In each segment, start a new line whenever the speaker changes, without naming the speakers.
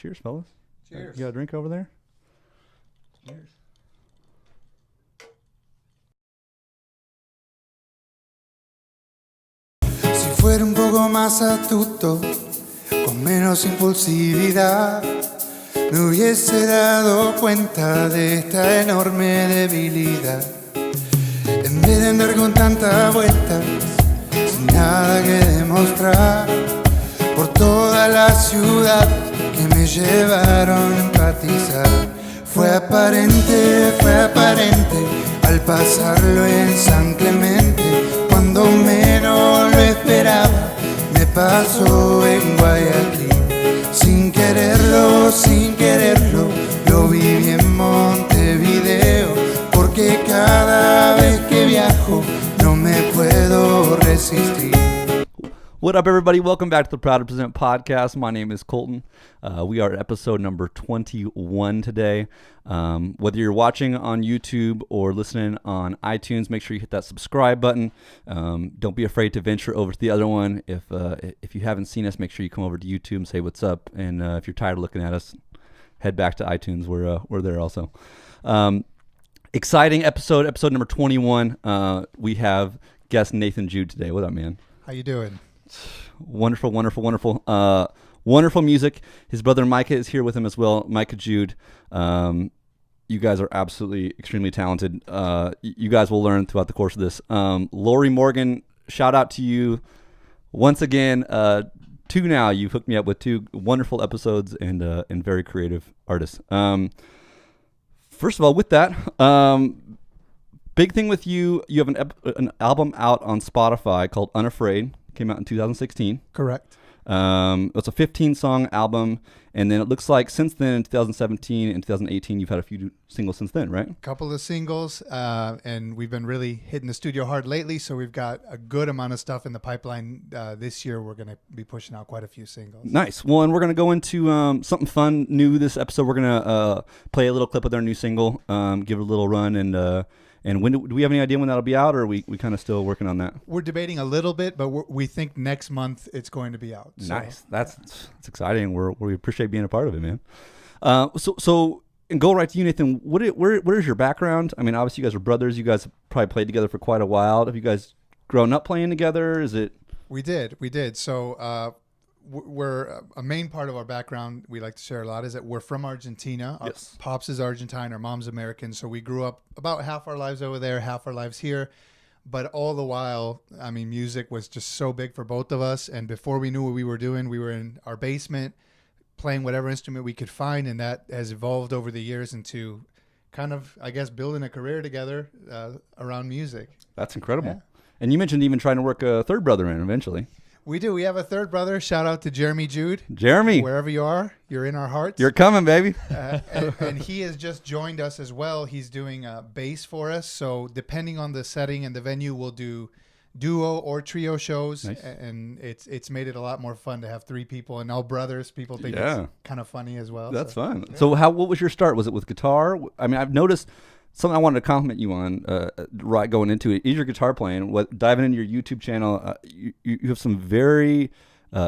cheers, fellas.
Cheers.
You got a drink over there?
Cheers.
Si fuera un poco más astuto, con menos impulsividad, me hubiese dado cuenta de esta enorme debilidad. En vez de andar con tanta vuelta, sin nada que demostrar, por toda la ciudad que me llevaron a empatizar. Fue aparente, al pasarlo en San Clemente, cuando menos lo esperaba, me pasó en Guayaquil. Sin quererlo, lo viví en Montevideo, porque cada vez que viajo no me puedo resistir.
What up, everybody? Welcome back to the Proud to Present podcast. My name is Colton. We are at episode number 21 today. Whether you're watching on YouTube or listening on iTunes, make sure you hit that subscribe button. Don't be afraid to venture over to the other one. If you haven't seen us, make sure you come over to YouTube and say what's up. And if you're tired of looking at us, head back to iTunes. We're there also. Exciting episode number 21. We have guest Nathan Jude today. What up, man?
How you doing?
Wonderful music. His brother Micah is here with him as well. Micah Jude. You guys are absolutely extremely talented. You guys will learn throughout the course of this. Lori Morgan, shout out to you once again. Two now. You've hooked me up with two wonderful episodes and very creative artists. First of all, with that, big thing with you. You have an album out on Spotify called Unafraid. Came out in 2016.
Correct.
It's a 15-song album, and then it looks like since then, in 2017 and 2018, you've had a few singles since then, right?
A couple of singles, and we've been really hitting the studio hard lately, so we've got a good amount of stuff in the pipeline. This year, we're going to be pushing out quite a few singles.
Nice. Well, and we're going to go into something fun, new this episode. We're going to play a little clip of their new single, give it a little run, and when do we have any idea when that'll be out, or are we kind of still working on that? We're
debating a little bit, but we think next month it's going to be out. So.
Nice. That's exciting. We appreciate being a part of it, man. So and go right to you, Nathan. What is your background? I mean, obviously you guys are brothers. You guys have probably played together for quite a while. Have you guys grown up playing together? Is it?
We did. So we're a main part of our background we like to share a lot is that we're from Argentina. Our pops is Argentine, our mom's American, so we grew up about half our lives over there, half our lives here. But all the while, I mean, music was just so big for both of us, and before we knew what we were doing, we were in our basement playing whatever instrument we could find, and that has evolved over the years into kind of, I guess, building a career together around music.
That's incredible.
Yeah.
And you mentioned even trying to work a third brother in eventually.
We do. We have a third brother. Shout out to Jeremy Jude.
Jeremy.
Wherever you are, you're in our hearts.
You're coming, baby.
And he has just joined us as well. He's doing bass for us. So depending on the setting and the venue, we'll do duo or trio shows.
Nice.
And it's made it a lot more fun to have three people and all brothers. People think it's kind of funny as well.
That's fun.
Yeah.
So what was your start? Was it with guitar? I mean, I've noticed something I wanted to compliment you on right going into it is your guitar playing. Diving into your YouTube channel, you have some very,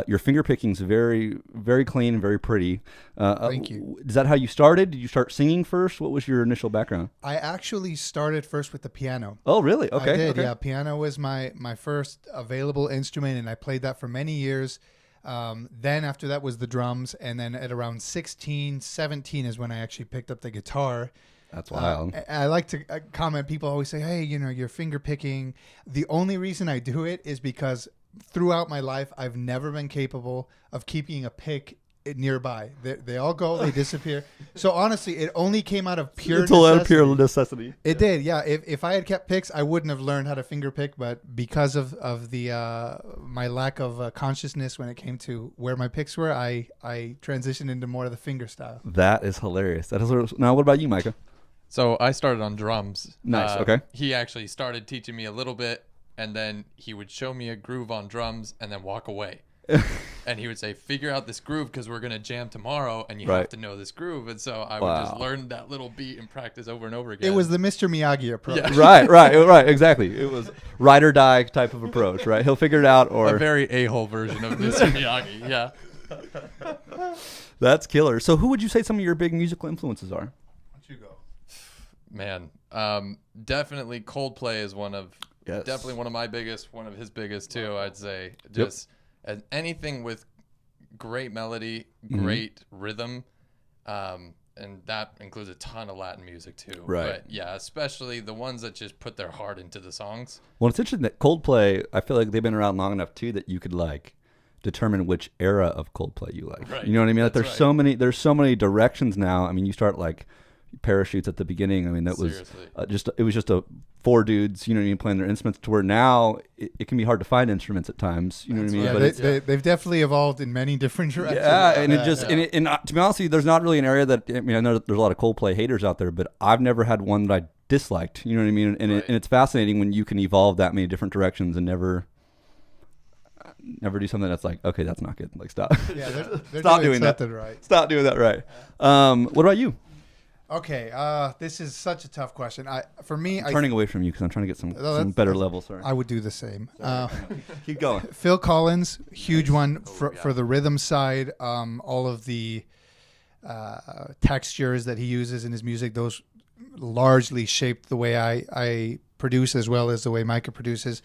your finger picking's very, very clean and very pretty.
Thank you.
Is that how you started? Did you start singing first? What was your initial background?
I actually started first with the piano.
Oh, really? Okay.
I did,
okay.
yeah. Piano was my first available instrument, and I played that for many years. Then after that was the drums, and then at around 16, 17 is when I actually picked up the guitar.
That's wild.
I like to comment. People always say, hey, you're finger picking. The only reason I do it is because throughout my life, I've never been capable of keeping a pick nearby. They all go, they disappear. So honestly, it only came out of pure
necessity.
It did, yeah. If I had kept picks, I wouldn't have learned how to finger pick. But because of the my lack of consciousness when it came to where my picks were, I transitioned into more of the finger style.
That is hilarious. Now, what about you, Micah?
So I started on drums.
Nice. Okay.
He actually started teaching me a little bit, and then he would show me a groove on drums and then walk away. And he would say, figure out this groove because we're going to jam tomorrow and you have to know this groove. And so I would just learn that little beat and practice over and over again.
It was the Mr. Miyagi approach.
Yeah.
Right. Exactly. It was ride or die type of approach, right? He'll figure it out. Or
a very a-hole version of Mr. Miyagi. Yeah.
That's killer. So who would you say some of your big musical influences are?
Why don't you go?
Man, definitely Coldplay is
Yes.
definitely one of my biggest, one of his biggest too, I'd say. Just as anything with great melody, great rhythm, and that includes a ton of Latin music too.
Right.
But yeah, especially the ones that just put their heart into the songs.
Well, it's interesting that Coldplay, I feel like they've been around long enough too that you could like determine which era of Coldplay you like.
Right.
You know what I mean? Like,
That's
there's so many directions now. I mean, you start like Parachutes at the beginning. I mean, that was
Seriously.
it was just a four dudes, you know what I mean, playing their instruments, to where now it can be hard to find instruments at times. You know what I mean?
Yeah,
But
they've definitely evolved in many different directions.
yeah, and to be honest with you, there's not really an area that, I mean, I know there's a lot of Coldplay haters out there, but I've never had one that I disliked. You know what I mean? And it's fascinating when you can evolve that many different directions and never do something that's like, okay, that's not good. Like, stop.
Yeah, they're
Stop doing that.
right.
Stop doing that. Right. What about you?
Okay, this is such a tough question. For me,
I'm turning away from you because I'm trying to get some better levels. Sorry.
I would do the same.
Keep going.
Phil Collins, huge one for the rhythm side. All of the textures that he uses in his music, those largely shaped the way I produce as well as the way Micah produces.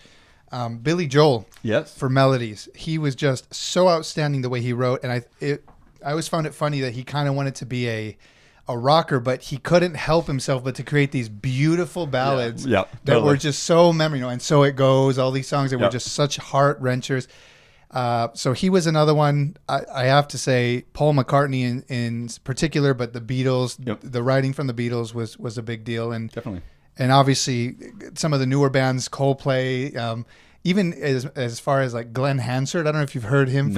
Billy Joel,
Yes.
for melodies, he was just so outstanding the way he wrote, and I always found it funny that he kind of wanted to be a rocker, but he couldn't help himself but to create these beautiful ballads
Yeah,
that
totally.
were just so memorable. And So It Goes, all these songs that were
Yep.
just such heart wrenchers. So he was another one. I have to say Paul McCartney in particular, but the Beatles,
Yep.
the writing from the Beatles was a big deal, and
Definitely.
obviously some of the newer bands, Coldplay. Even as far as like Glenn Hansard, I don't know if you've heard him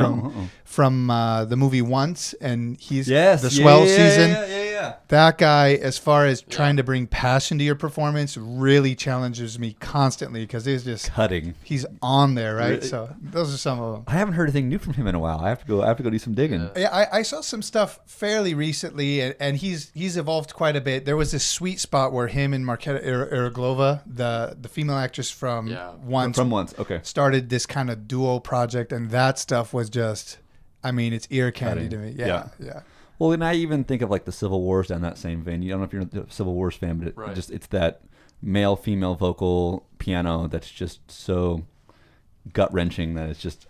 from the movie Once, and he's the Swell season.
Yeah.
That guy, as far as trying to bring passion to your performance, really challenges me constantly because he's on there, right?
Really?
So those are some of them.
I haven't heard anything new from him in a while. I have to go do some digging.
Yeah, I saw some stuff fairly recently, and he's evolved quite a bit. There was this sweet spot where him and Marketa Iraglova, the female actress from Once,
okay,
started this kind of duo project, and that stuff was just, I mean, it's ear candy to me. Yeah.
Well, and I even think of like the Civil Wars down that same vein. You don't know if you're a Civil Wars fan, but it's that male-female vocal piano that's just so gut-wrenching that it's just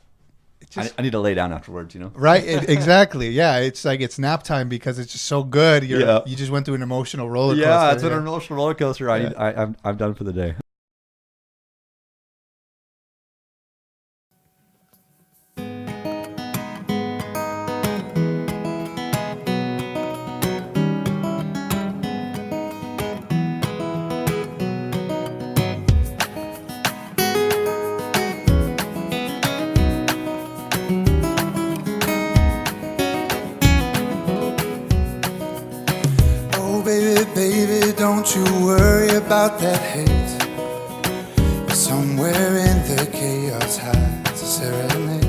I need to lay down afterwards, you know?
Right, exactly. Yeah, it's like it's nap time because it's just so good. You just went through an emotional roller coaster.
Yeah, it's been an emotional roller coaster. I'm done for the day.
Baby, don't you worry about that hate. Somewhere in the chaos hides a serenade.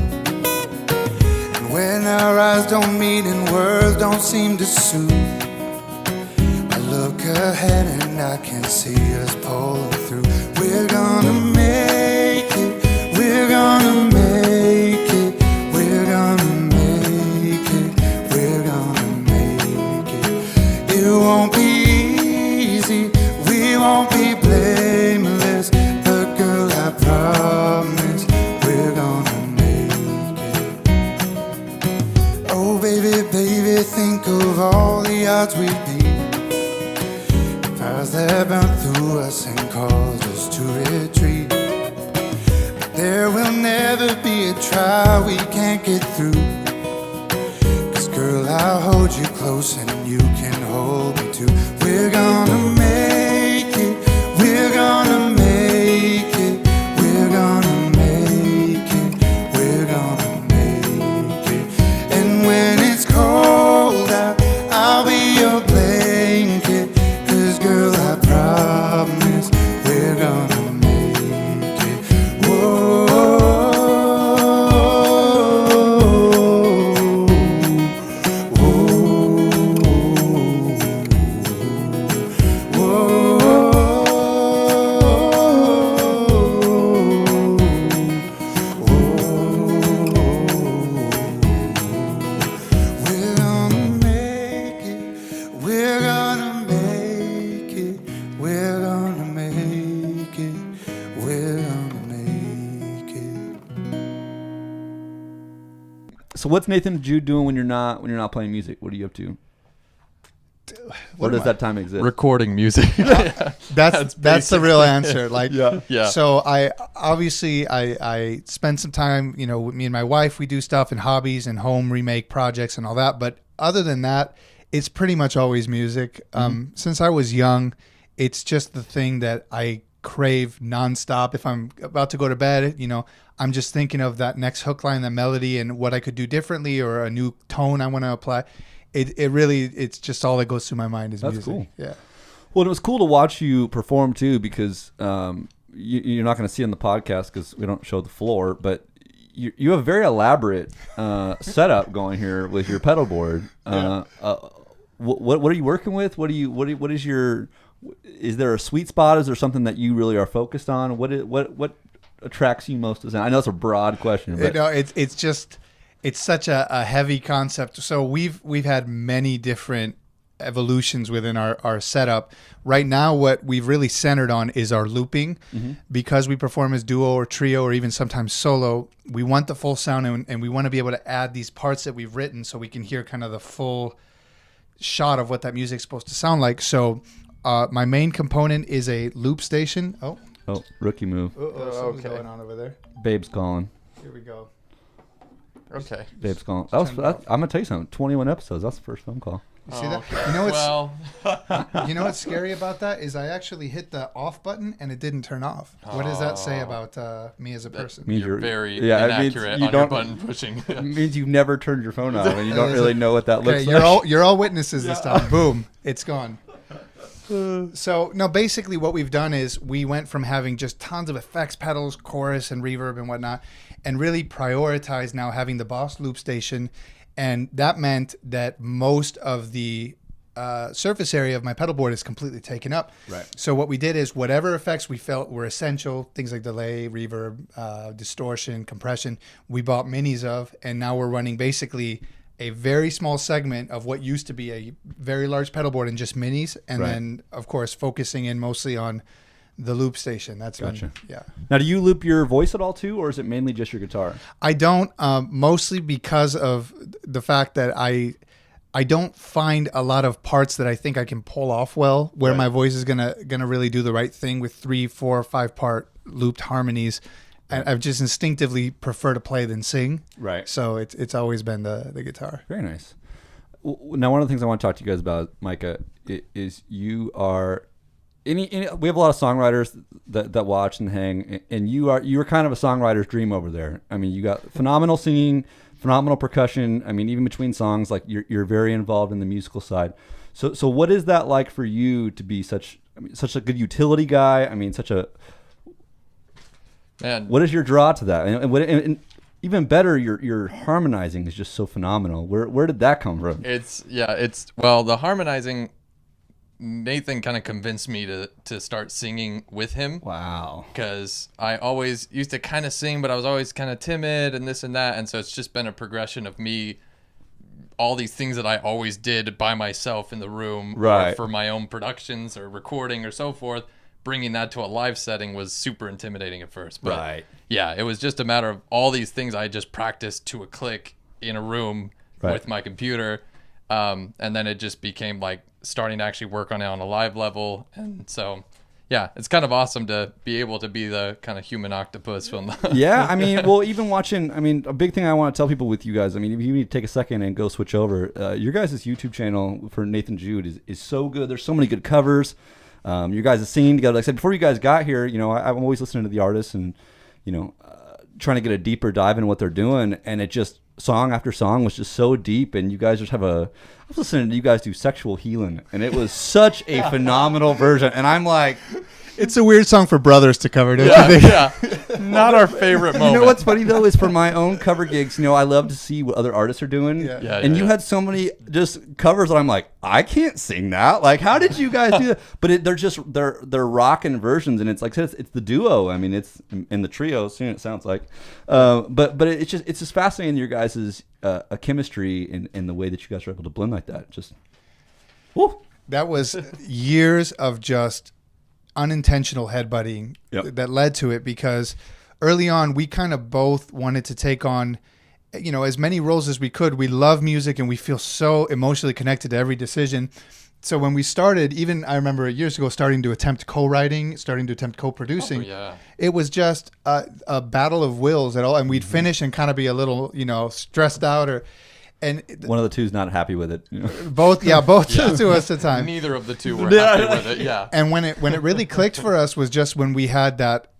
And when our eyes don't meet and words don't seem to soothe, I look ahead and I can see us pulling through. We're gonna make it. We're gonna make it. We're gonna make it. We're gonna make it. It won't be won't be blameless, but girl, I promise we're gonna make it. Oh baby, baby, think of all the odds we beat, fires that burn through us and cause us to retreat. But there will never be a trial we can't get through, 'cause girl, I'll hold you close and you can hold me too. We're gonna make it. We're gonna make it. We're gonna make it. We're gonna make it. And when it's cold out, I'll be your blanket. 'Cause girl, I promise we're gonna make it. Whoa, whoa, whoa.
So what's Nathan Jude doing when you're not playing music? What are you up to? Where does that time exist?
Recording music.
That's the real answer. Like,
Yeah.
So I spend some time, with me and my wife. We do stuff and hobbies and home remake projects and all that. But other than that, it's pretty much always music. Since I was young, it's just the thing that I crave nonstop. If I'm about to go to bed, I'm just thinking of that next hook line, the melody, and what I could do differently or a new tone I want to apply. It's just all that goes through my mind is music.
That's cool.
Yeah.
Well, it was cool to watch you perform too, because you're not going to see on the podcast because we don't show the floor, but you have a very elaborate setup going here with your pedal board. What are you working with? What is your? Is there a sweet spot? Is there something that you really are focused on? What attracts you most? I know it's a broad question, but
it's such a heavy concept. So we've had many different evolutions within our setup. Right now, what we've really centered on is our looping. Because we perform as duo or trio or even sometimes solo. We want the full sound, and we want to be able to add these parts that we've written so we can hear kind of the full shot of what that music's supposed to sound like. So my main component is a loop station. Oh,
rookie move.
Something's going on over there.
Babe's calling.
Here we go.
Okay.
Babe's calling. I'm gonna tell you something. 21 episodes. That's the first phone call.
You see that?
Okay.
You know what's scary about that is I actually hit the off button and it didn't turn off. What does that say about me as a person?
You're very inaccurate on your button pushing.
It means you've never turned your phone on, and you don't really know what that looks like.
You're all witnesses this time. Boom, it's gone. So no, basically what we've done is we went from having just tons of effects pedals, chorus and reverb and whatnot, and really prioritized now having the Boss loop station. And that meant that most of the surface area of my pedal board is completely taken up.
Right.
So what we did is whatever effects we felt were essential, things like delay, reverb, distortion, compression, we bought minis of, and now we're running basically a very small segment of what used to be a very large pedal board in just minis, and then of course focusing in mostly on the loop station. That's
gotcha.
Yeah.
Now, do you loop your voice at all too, or is it mainly just your guitar?
I don't, mostly because of the fact that I don't find a lot of parts that I think I can pull off well, where my voice is gonna really do the right thing with 3, 4, 5 part looped harmonies. I just instinctively prefer to play than sing. Right. So it's always been the guitar.
Very nice. Now, one of the things I want to talk to you guys about, Micah, is you are. We have a lot of songwriters that watch and hang, and you are kind of a songwriter's dream over there. I mean, you got phenomenal singing, phenomenal percussion. I mean, even between songs, like you're very involved in the musical side. So what is that like for you to be such a good utility guy? I mean, such a man. What is your draw to that? And even better, your harmonizing is just so phenomenal. Where did that come from?
The harmonizing. Nathan kind of convinced me to start singing with him.
Wow.
Because I always used to kind of sing, but I was always kind of timid and this and that. And so it's just been a progression of me, all these things that I always did by myself in the room or for my own productions or recording or so forth. Bringing that to a live setting was super intimidating at first. But yeah, it was just a matter of all these things I just practiced to a click in a room with my computer. And then it just became like starting to actually work on it on a live level. And so, yeah, it's kind of awesome to be able to be the kind of human octopus from the
Yeah, I mean, well, even watching, I mean, a big thing I want to tell people with you guys, I mean, if you need to take a second and go switch over, your guys' YouTube channel for Nathan Jude is so good. There's so many good covers. You guys are singing together. Like I said, before you guys got here, I'm always listening to the artists and, trying to get a deeper dive in what they're doing. And it just, song after song was just so deep. And you guys just have I was listening to you guys do Sexual Healing, and it was such a phenomenal version. And I'm like,
it's a weird song for brothers to cover, don't you think?
Yeah, not our favorite moment.
You know what's funny though is for my own cover gigs, I love to see what other artists are doing. And you had so many just covers that I'm like, I can't sing that. Like, how did you guys do that? But they're rocking versions, and it's like it's the duo. I mean, it's in the trio. Soon it sounds like, but it's just fascinating your guys' a chemistry in the way that you guys are able to blend like that. Just, woo.
That was years of just unintentional headbutting that led to it, because early on we kind of both wanted to take on as many roles as we could. We love music and we feel so emotionally connected to every decision. So when we started, even I remember years ago starting to attempt co-writing, starting to attempt co-producing, it was just a battle of wills at all. And we'd finish and kind of be a little, stressed out and
one of the two's not happy with it.
Both to us at the time.
Neither of the two were happy with it. Yeah.
And when it really clicked for us was just when we had that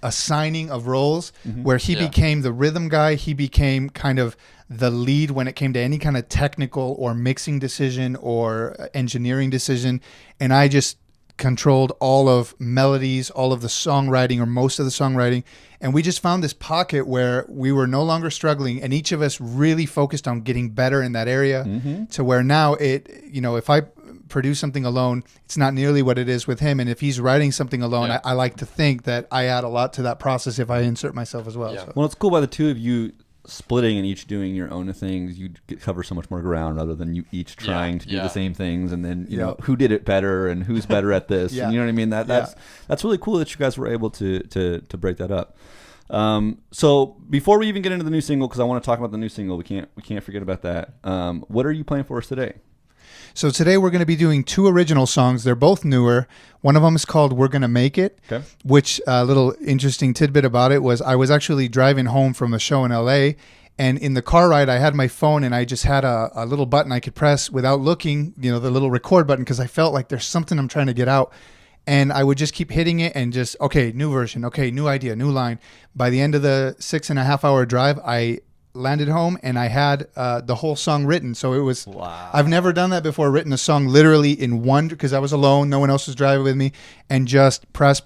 assigning of roles where he became the rhythm guy. He became kind of the lead when it came to any kind of technical or mixing decision or engineering decision. And I just controlled all of melodies, all of the songwriting or most of the songwriting. And we just found this pocket where we were no longer struggling and each of us really focused on getting better in that area to where now if I produce something alone, it's not nearly what it is with him. And if he's writing something alone, I like to think that I add a lot to that process if I insert myself as well.
Yeah.
So.
Well, it's cool by the two of you splitting and each doing your own things. You cover so much more ground rather than you each trying to do the same things and then you know who did it better and who's better at this. And you know what I mean? That's really cool that you guys were able to break that up. So before we even get into the new single, because I want to talk about the new single, we can't forget about that. What are you playing for us today?
So today we're going to be doing two original songs. They're both newer. One of them is called We're Gonna Make It, which a little interesting tidbit about it was I was actually driving home from a show in LA, and in the car ride I had my phone and I just had a little button I could press without looking, the little record button, because I felt like there's something I'm trying to get out. And I would just keep hitting it and just, okay, new version, okay, new idea, new line. By the end of the 6.5 hour drive, I landed home and I had the whole song written. So it was, I've never done that before, written a song literally in one, because I was alone, no one else was driving with me, and just press.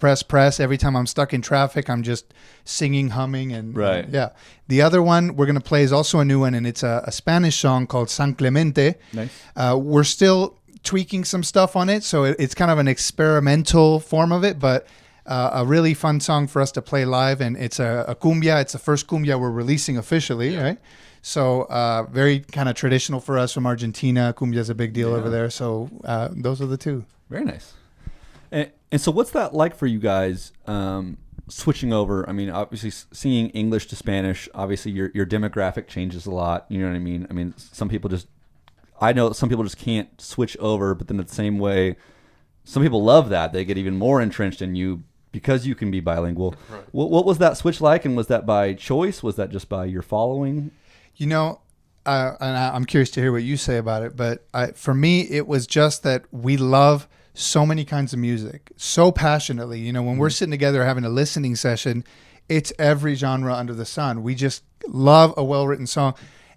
Every time I'm stuck in traffic, I'm just singing, humming, and The other one we're going to play is also a new one, and it's a Spanish song called San Clemente. Nice. We're still tweaking some stuff on it, so it's kind of an experimental form of it, but a really fun song for us to play live. And it's a cumbia. It's the first cumbia we're releasing officially, right? So very kind of traditional for us from Argentina. Cumbia is a big deal over there. So those are the two.
Very nice. And so what's that like for you guys switching over? I mean, obviously singing English to Spanish, obviously your demographic changes a lot. You know what I mean? I mean, I know some people just can't switch over, but then the same way, some people love that. They get even more entrenched in you because you can be bilingual. Right. What was that switch like? And was that by choice? Was that just by your following?
And I'm curious to hear what you say about it. But for me, it was just that we love so many kinds of music so passionately. When we're sitting together having a listening session, it's every genre under the sun. We just love a well-written song.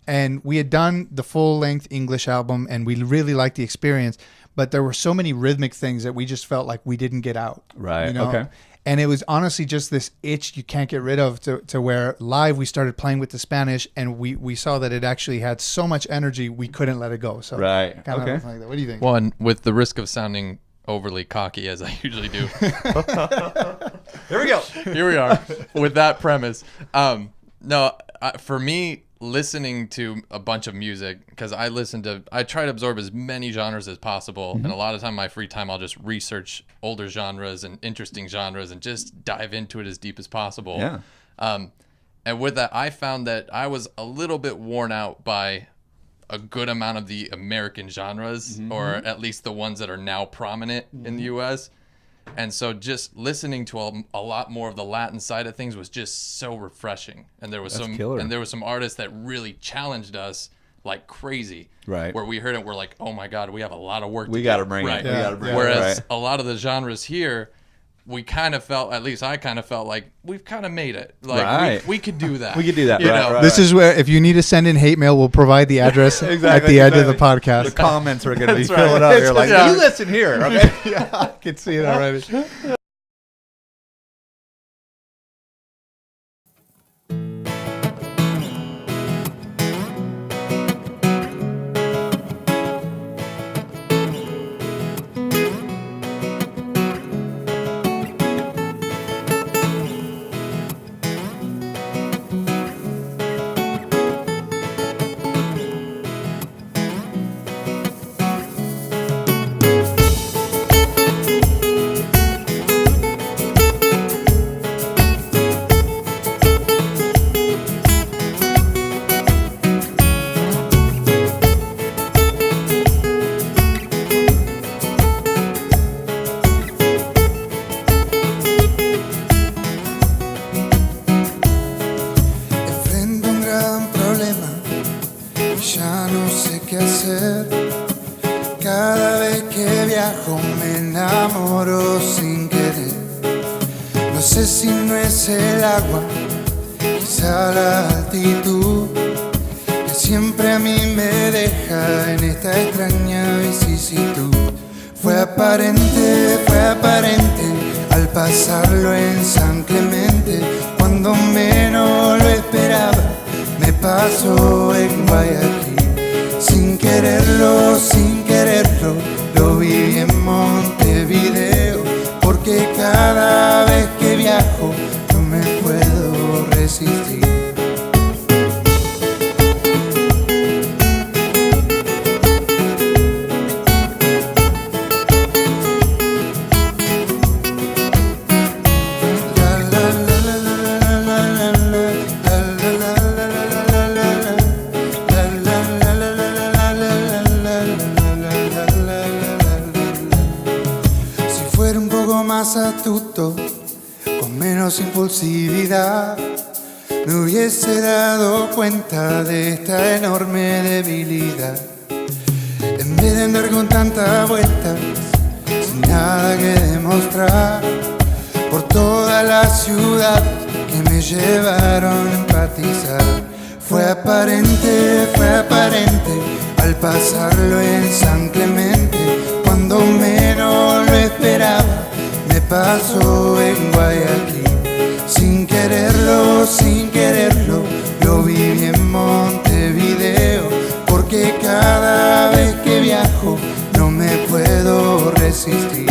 And we had done the full-length English album, and we really liked the experience. But there were so many rhythmic things that we just felt like we didn't get out.
Right. Okay.
And it was honestly just this itch you can't get rid of to where live we started playing with the Spanish, and we saw that it actually had so much energy we couldn't let it go. So
right.
Kind of like that. What do you think?
Well, and with the risk of sounding overly cocky as I usually do. Here we are with that premise. For me, listening to a bunch of music, because I try to absorb as many genres as possible, and a lot of time in my free time I'll just research older genres and interesting genres and just dive into it as deep as possible. And with that, I found that I was a little bit worn out by a good amount of the American genres, or at least the ones that are now prominent in the US. And so just listening to a lot more of the Latin side of things was just so refreshing. And there was some artists that really challenged us like crazy. Right. Where we heard it, we're like, oh my God, we have a lot of work to do.
We got to bring it.
Whereas a lot of the genres here, we kind of felt, at least I kind of felt like we've kind of made it. Like we could do that.
We could do that.
This is where, if you need to send in hate mail, we'll provide the address at the end of the podcast.
The comments are going to be filling up. You're like, you listen here. Okay.
I can see it already.
ya no sé qué hacer. Cada vez que viajo me enamoro sin querer. No sé si no es el agua, quizá la altitud, que siempre a mí me deja en esta extraña vicisitud. Fue aparente al pasarlo en San Clemente. Cuando menos lo esperaba, me pasó en Guayaquil. Sin quererlo, lo viví en Montevideo. Porque cada vez que viajo no me puedo resistir. Astuto, con menos impulsividad, me hubiese dado cuenta de esta enorme debilidad. En vez de andar con tantas vueltas, sin nada que demostrar, por toda la ciudad que me llevaron a empatizar. Fue aparente al pasarlo en San Clemente. Cuando menos lo esperaba, me pasó en Guayaquil. Sin quererlo, lo viví en Montevideo. Porque cada vez que viajo no me puedo resistir.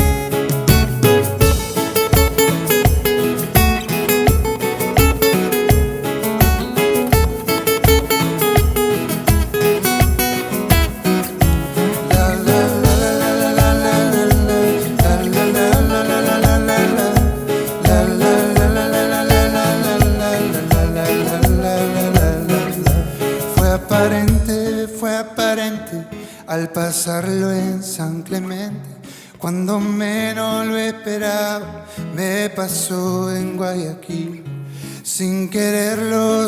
Al pasarlo en San Clemente, cuando menos lo esperaba, me pasó en Guayaquil. Sin quererlo,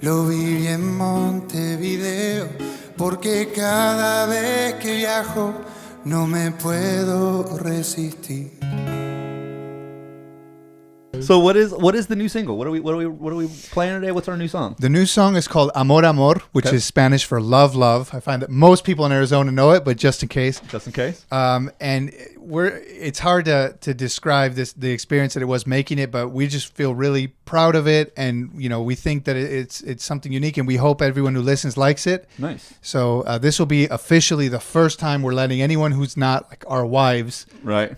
lo viví en Montevideo. Porque cada vez que viajo no me puedo resistir.
So what is the new single? What are we playing today? What's our new song?
The new song is called Amor Amor, which is Spanish for love, love. I find that most people in Arizona know it, but just in case. And it's hard to describe the experience that it was making it, but we just feel really proud of it, and we think that it's something unique, and we hope everyone who listens likes it.
Nice.
So this will be officially the first time we're letting anyone who's not like our wives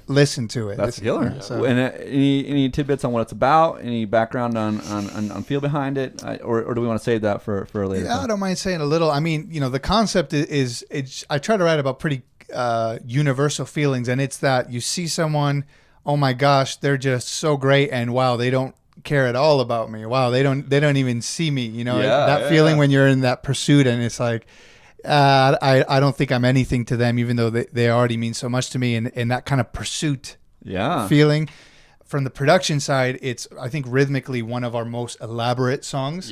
listen to it.
That's killer. So. And any tidbits on what it's about? Any background on feel behind it, or do we want to save that for a later?
Yeah, I don't mind saying a little. I mean, the concept is I try to write about pretty universal feelings, and it's that you see someone, oh my gosh, they're just so great, and wow, they don't care at all about me. Wow, they don't even see me. That feeling when you're in that pursuit, and it's like I don't think I'm anything to them, even though they already mean so much to me, and that kind of pursuit feeling. From the production side, it's, I think, rhythmically one of our most elaborate songs.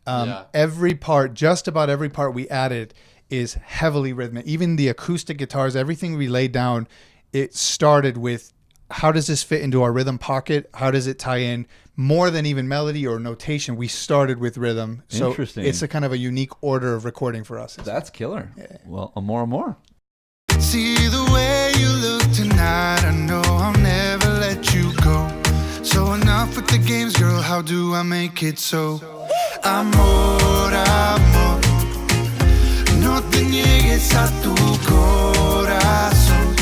Every part, just about every part we added is heavily rhythmic. Even the acoustic guitars, everything we laid down, it started with, how does this fit into our rhythm pocket? How does it tie in? More than even melody or notation, we started with rhythm. So
Interesting.
It's a kind of a unique order of recording for us.
That's killer. Yeah. Well, Amor Amor.
See the way you look tonight, I know I'll never let you go. So enough with the games, girl, how do I make it so? Amor, amor, no te niegues a tu corazón,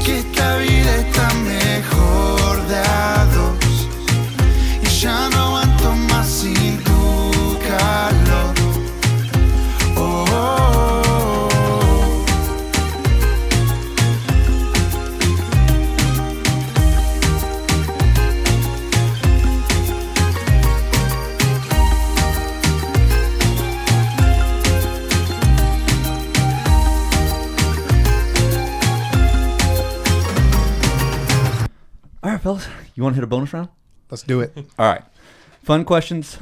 que esta vida está mejor de a dos, y ya no aguanto más sin tu calor. Oh, oh, oh.
All right, fellas, you want to hit a bonus round?
Let's do it.
All right. Fun questions,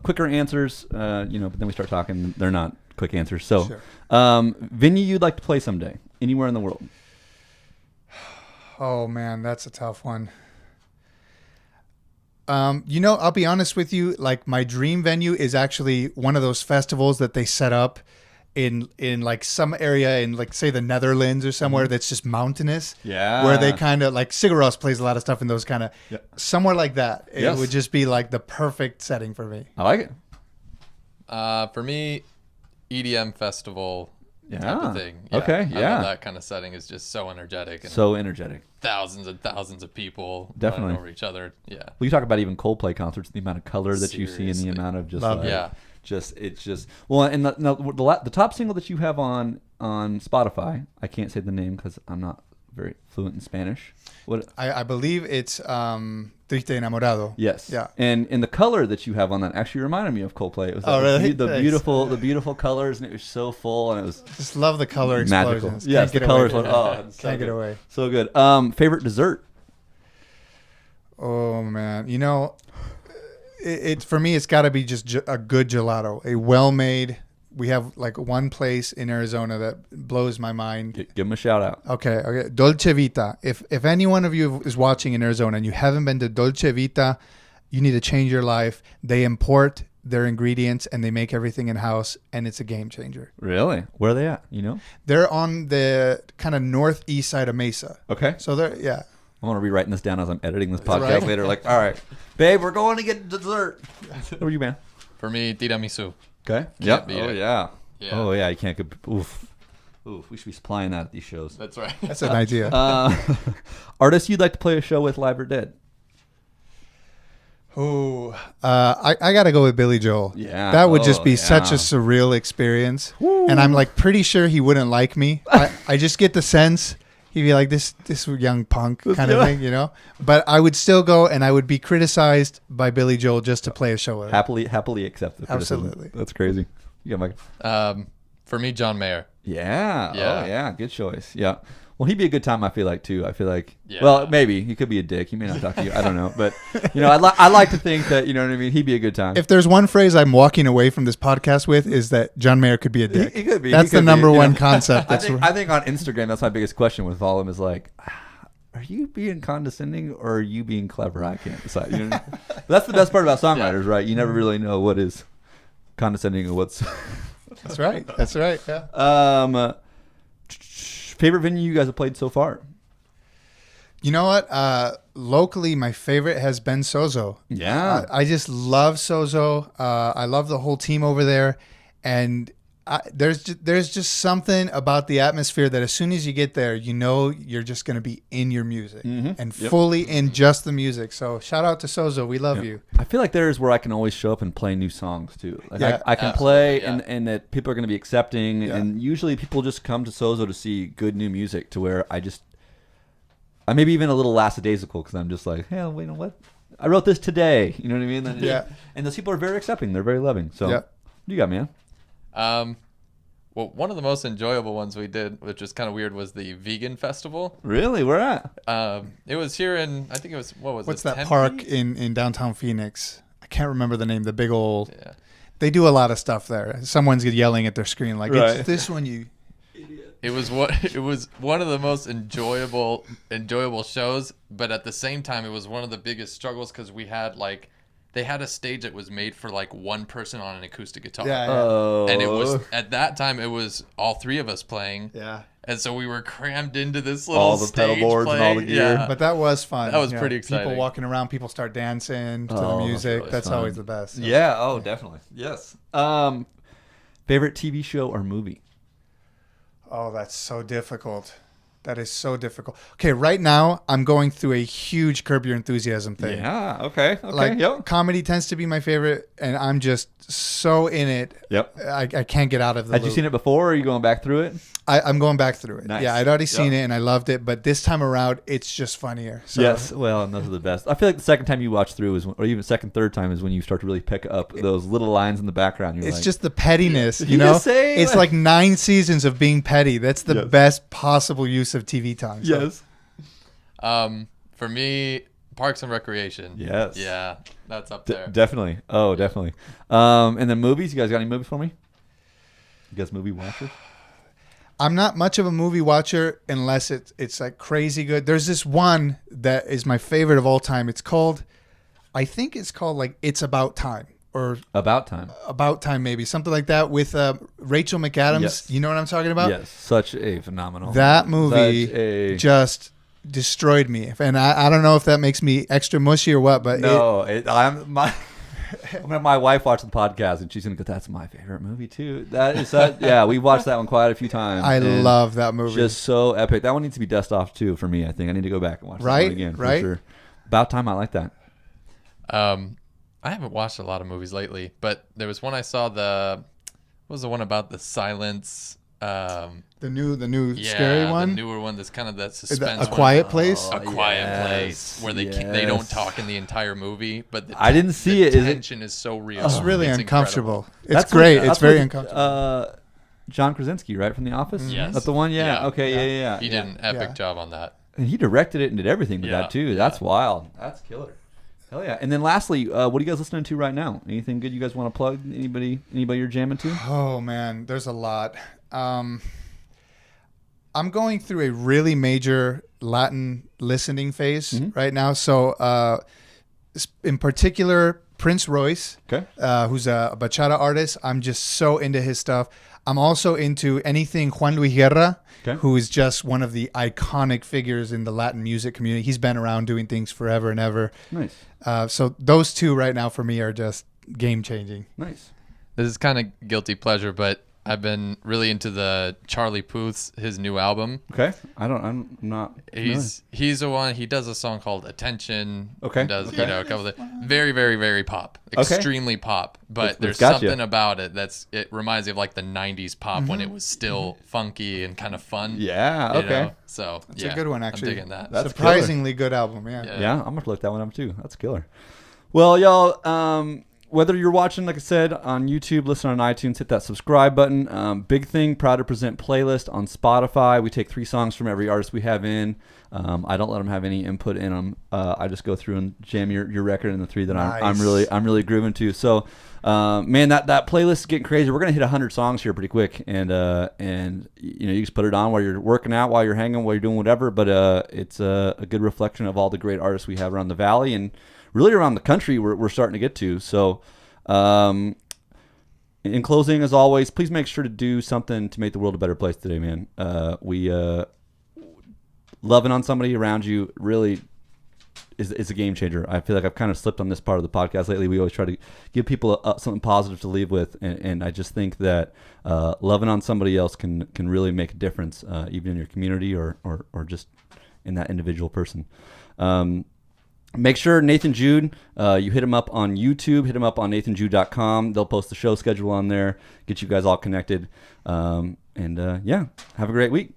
quicker answers. But then we start talking. They're not quick answers. So,
Sure.
Venue you'd like to play someday, anywhere in the world.
Oh man, that's a tough one. I'll be honest with you. Like my dream venue is actually one of those festivals that they set up in like some area in like say the Netherlands or somewhere that's just mountainous.
Yeah.
Where they kind of like Sigur Rós plays a lot of stuff in those kind of somewhere like that. It would just be like the perfect setting for me.
I like it.
For me, EDM festival type of thing.
Okay.
I
Yeah.
love that kind of setting. Is just so energetic. And
So energetic.
thousands and thousands of people
Definitely
running over each other. Yeah.
Well, you talk about even Coldplay concerts, the amount of color that you see and the amount of just
Love
like, it's just well, and the top single that you have on Spotify, I can't say the name because I'm not very fluent in Spanish. What
I believe it's Triste Enamorado.
Yes.
Yeah.
And the color that you have on that actually reminded me of Coldplay. It was
really?
the
Nice.
beautiful colors, and it was so full, and it was
Just love the color
magical.
explosions.
Yes,
Can't
the
get
colors.
away from it.
So
Can't get
good.
away.
So good. Favorite dessert?
Oh man, it for me it's got to be just a good gelato, a well-made. We have like one place in Arizona that blows my mind.
Give them a shout out.
Okay, Dulce Vita. If any one of you is watching in Arizona and you haven't been to Dulce Vita, you need to change your life. They import their ingredients and they make everything in house, and it's a game changer.
Really? Where are they at?
They're on the kind of northeast side of Mesa.
Okay.
So they're
I want to be writing this down as I'm editing this podcast
Right.
later. Like, all right, babe, we're going to get dessert. What are you, man?
For me, tiramisu.
Okay.
Can't beat it.
Yeah.
Yeah.
Oh yeah. You can't go. Oof. We should be supplying that at these shows.
That's right.
That's an idea.
Artists you'd like to play a show with, live or dead?
Oh, I got to go with Billy Joel.
Yeah.
That would just be
yeah.
such a surreal experience. And I'm like pretty sure he wouldn't like me. I just get the sense he'd be like this young punk kind of thing, But I would still go, and I would be criticized by Billy Joel just to play a show with him.
Happily accept the criticism.
Absolutely.
That's crazy. You got Mike.
For me, John Mayer.
Yeah.
Yeah.
Oh yeah. Good choice. Yeah. Well, he'd be a good time. I feel like too. I feel like.
Yeah.
Well, maybe he could be a dick. He may not talk to you. I don't know. But I like to think that what I mean. He'd be a good time.
If there's one phrase I'm walking away from this podcast with is that John Mayer could be a dick.
He could be.
That's
He could
the number
be,
one concept.
I think on Instagram that's my biggest question with all of them is like, are you being condescending or are you being clever? I can't decide. That's the best part about songwriters, right? You never really know what is condescending and what's.
That's right. That's right. Yeah.
Favorite venue you guys have played so far?
You know what? Locally, my favorite has been Sozo.
Yeah.
I just love Sozo. I love the whole team over there, and there's just something about the atmosphere that as soon as you get there, you're just going to be in your music and fully in just the music. So shout out to Sozo. We love you.
I feel like there's where I can always show up and play new songs too. Like
Yeah,
I can play
absolutely,
and that people are going to be accepting.
Yeah.
And usually people just come to Sozo to see good new music to where I may be even a little lackadaisical because I'm just like, hey, you know what? I wrote this today. You know what I mean?
Yeah.
And those people are very accepting. They're very loving. So
Yeah.
you got, man.
Well, one of the most enjoyable ones we did, which was kind of weird, was the vegan festival.
Really? Where at?
It was here in, I think it was,
What's
it,
that
Tempe?
park in downtown Phoenix? I can't remember the name. The big old.
Yeah.
They do a lot of stuff there. Someone's yelling at their screen like,
Right.
"It's this one, you."
It was one of the most enjoyable shows, but at the same time, it was one of the biggest struggles because we had they had a stage that was made for like one person on an acoustic guitar.
Yeah.
Oh.
And it was at that time it was all three of us playing.
Yeah.
And so we were crammed into this little
All the
stage
pedal boards and all the
playing.
gear.
Yeah.
But that was fun.
That was pretty exciting.
People walking around, people start dancing to
Oh,
the music.
really
That's
fun.
always the best. So.
Yeah. Oh, definitely. Yes. Favorite TV show or movie?
Oh, that's so difficult. That is so difficult. Okay, right now I'm going through a huge Curb Your Enthusiasm thing.
Yeah. Okay.
Like
Yep.
comedy tends to be my favorite, and I'm just so in it.
Yep.
I can't get out of the
Had
loop.
you seen it before, or are you going back through it?
I'm going back through it.
Nice.
Yeah, I'd already seen
Yep.
it and I loved it, but this time around it's just funnier. So,
Yes. Well, and those are the best. I feel like the second time you watch through is, or even second, third time is when you start to really pick up those little lines in the background. You're
it's
like,
just the pettiness, you
Yeah,
know?
same.
It's like 9 seasons of being petty. That's the
Yes.
best possible use of TV time. So.
yes.
For me, Parks and Recreation.
Yes.
Yeah, that's up there.
Definitely. Oh, definitely. And then movies. You guys got any movies for me? You guys movie watchers?
I'm not much of a movie watcher unless it's like crazy good. There's this one that is my favorite of all time. I think it's called like It's About Time or
About Time.
About Time, maybe something like that with Rachel McAdams.
Yes.
You know what I'm talking about?
Yes, such a phenomenal.
That movie just destroyed me, and I don't know if that makes me extra mushy or what, but
my wife watched the podcast and she's gonna go, that's my favorite movie too. Yeah, we watched that one quite a few times.
I love that movie.
Just so epic. That one needs to be dust off too for me. I think I need to go back and watch that one again. For sure. About Time. I like that.
I haven't watched a lot of movies lately, but there was one I saw. What was the one about the silence?
The new scary one,
the newer one. That's kind of that suspense.
A Quiet Place.
A Quiet Place where they don't talk in the entire movie, but
I didn't see it.
The tension is so real.
It's really uncomfortable.
Incredible.
It's great. It's very uncomfortable.
John Krasinski, right, from The Office.
Yes,
that's the one. Yeah. Okay. Yeah.
He did an epic job on that,
and he directed it and did everything with that too. That's wild. That's killer. Hell yeah. And then lastly, what are you guys listening to right now? Anything good you guys want to plug? Anybody you're jamming to?
Oh man, there's a lot. I'm going through a really major Latin listening phase right now. So in particular, Prince Royce, who's a bachata artist. I'm just so into his stuff. I'm also into anything Juan Luis Guerra, who is just one of the iconic figures in the Latin music community. He's been around doing things forever and ever.
Nice.
So those two right now for me are just game changing.
Nice.
This is kind of guilty pleasure, but I've been really into the Charlie Puth's his new album.
Okay. I'm not.
He's the one. He does a song called Attention.
Okay.
Does a couple of very, very, very pop. Extremely pop. But there's
gotcha.
something about it it reminds me of like the 90s pop when it was still funky and kind of fun.
Yeah. Okay.
You know? So
it's a good one actually.
I'm digging that.
That's surprisingly good album. Yeah.
I'm gonna look that one up too. That's killer. Well, y'all. Whether you're watching, like I said, on YouTube, listen on iTunes, hit that subscribe button. Big thing, proud to present playlist on Spotify. We take 3 songs from every artist we have in. I don't let them have any input in them. I just go through and jam your record in the 3 that I'm really grooving to. So, man, that playlist is getting crazy. We're gonna hit 100 songs here pretty quick, and you just put it on while you're working out, while you're hanging, while you're doing whatever. But it's a good reflection of all the great artists we have around the valley and really around the country we're starting to get to. So in closing, as always, please make sure to do something to make the world a better place today, man. Loving on somebody around you really is a game changer. I feel like I've kind of slipped on this part of the podcast lately. We always try to give people something positive to leave with, and I just think that loving on somebody else can really make a difference, even in your community or just in that individual person. Make sure Nathan Jude, you hit him up on YouTube, hit him up on nathanjude.com. They'll post the show schedule on there, get you guys all connected. Have a great week.